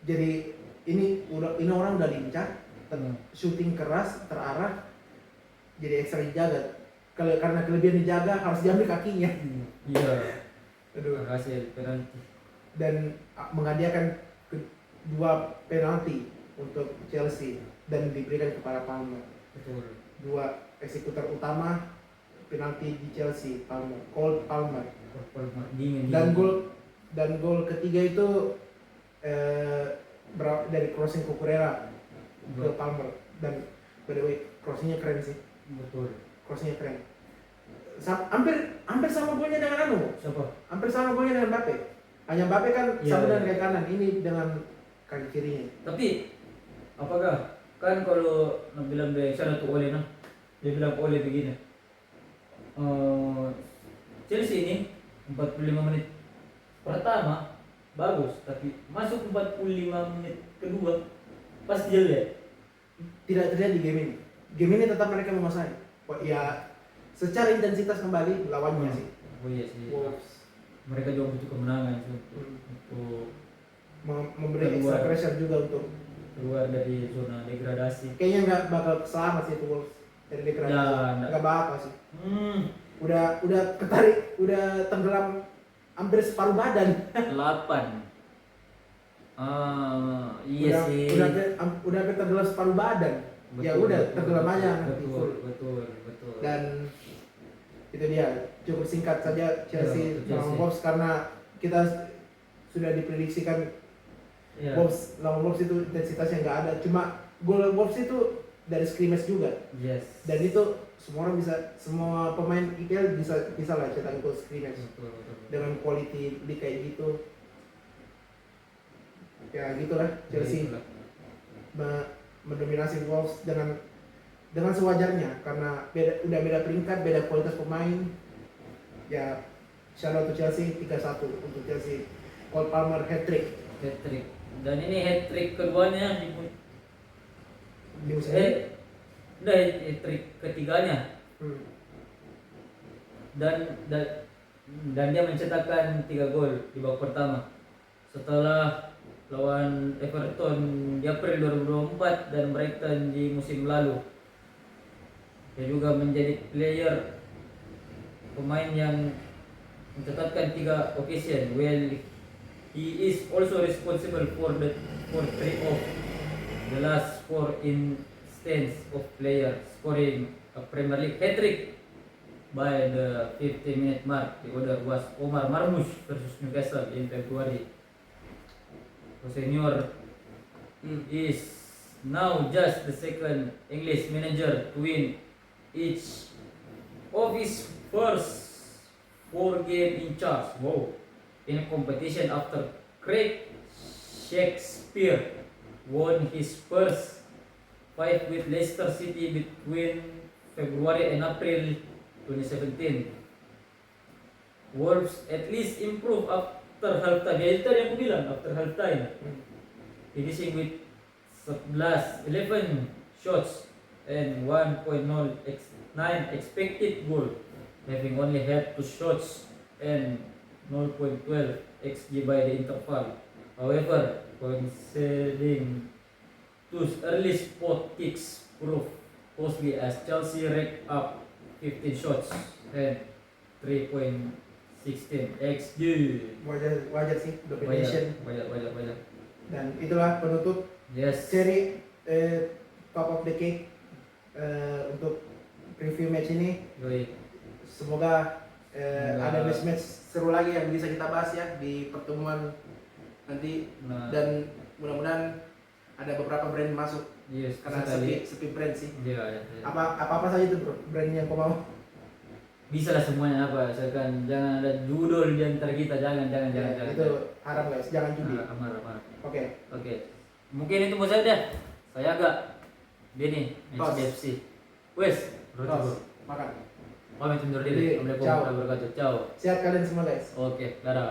Jadi ini orang udah lincah, shooting keras, terarah, jadi ekstra dijaga. Karena kelebihan dijaga harus diambil kakinya. Iya. Aduh. Hasil penalti. Dan menghadiahkan dua penalti untuk Chelsea dan diberikan kepada Palmer. Betul. Dua eksekutor utama penalti di Chelsea, Cole Palmer. Dingin. Dan gol ketiga itu dari crossing Cucurella ke Palmer. Dan by the way crossingnya keren sih, Betul. crossingnya keren. Hampir sama golnya dengan Siapa? hampir sama golnya dengan Mbappe. Hanya Mbappe kan Iya, sama dengan iya. kaki kanan, ini dengan kaki kirinya. Tapi apakah kan kalau bilang dari sana tuh Ole nah, dia bilang Ole begini. Chelsea ini 45 menit pertama bagus, tapi masuk 45 menit kedua pasti jelek. Tidak terlihat di game ini. Game ini tetap mereka menguasai. Ya secara intensitas kembali lawannya sih. Oh iya sih. Wolves Mereka juga butuh kemenangan sih untuk memberi extra pressure juga untuk keluar dari zona degradasi. kayaknya nggak bakal selamat sih itu Wolves dari degradasi. Ya, Nggak bakal sih. Hmm. Udah ketarik, udah tenggelam hampir separuh badan. 8. Iya sih. Udah hampir tenggelam separuh badan. Ya udah tenggelam aja nanti full. Betul. Dan itu dia cukup singkat saja Chelsea Ya, lawan Chelsea. Wolves karena kita sudah diprediksikan Ya. Wolves lawan Wolves itu intensitasnya nggak ada, cuma gol Wolves itu dari scrimmage juga. Yes. Dan itu semua orang semua pemain IPL bisa lah cetak gol scrimmage Betul. dengan quality di kayak gitu. Ya gitulah Chelsea Itulah. mendominasi Wolves dengan sewajarnya karena udah beda peringkat, beda kualitas pemain. Ya shout out to Chelsea 3-1 untuk Chelsea. Cole Palmer hat-trick Hat-trick. Dan ini hat-trick keduanya di musim ini. Udah hat-trick ketiganya. Hmm. Dan dan dia mencetakkan 3 gol di babak pertama setelah lawan Everton di April 2024 dan Brighton di musim lalu. Dia juga menjadi pemain yang mencatatkan 3 occasion. Well, he is also responsible for 3 of the last 4 instances of player scoring a Premier League hat-trick by the 50-minute mark. The other was Omar Marmoush versus Newcastle in February. Senior is now just the second English manager to win each of his first 4 games in charge. Wow. In a competition after Craig Shakespeare won his first 5 with Leicester City between February and April 2017. Wolves at least improved after halftime. Ya itu tadi yang aku bilang, after halftime. Finishing with 11 shots and 1.09 expected goal, having only had 2 shots and 0.12 xG by the interval. However, conceding 2 early spot kicks proved costly as Chelsea racked up 15 shots and 3.16 xG. Wajar sih domination. Banyak. Dan itulah penutup Yes. seri Top of the Cake untuk preview match ini. Yoi. Semoga ada match seru lagi yang bisa kita bahas ya di pertemuan nanti. Nah, Dan mudah-mudahan ada beberapa brand masuk yes, karena sepi brand sih. Iya. Apa saja itu bro brand yang kau mau? Bisa lah semuanya apa, misalkan jangan ada judul di antara kita, jangan. Itu haram guys, jangan judi. Amar. Oke. Mungkin itu mau saya dah. Saya agak Benny, Tos. HDFC. Wes, Tos, makan. pamit undur diri. Jadi, Assalamualaikum ciao. warahmatullahi wabarakatuh. Ciao. Sehat kalian semua guys. Oke, dadah.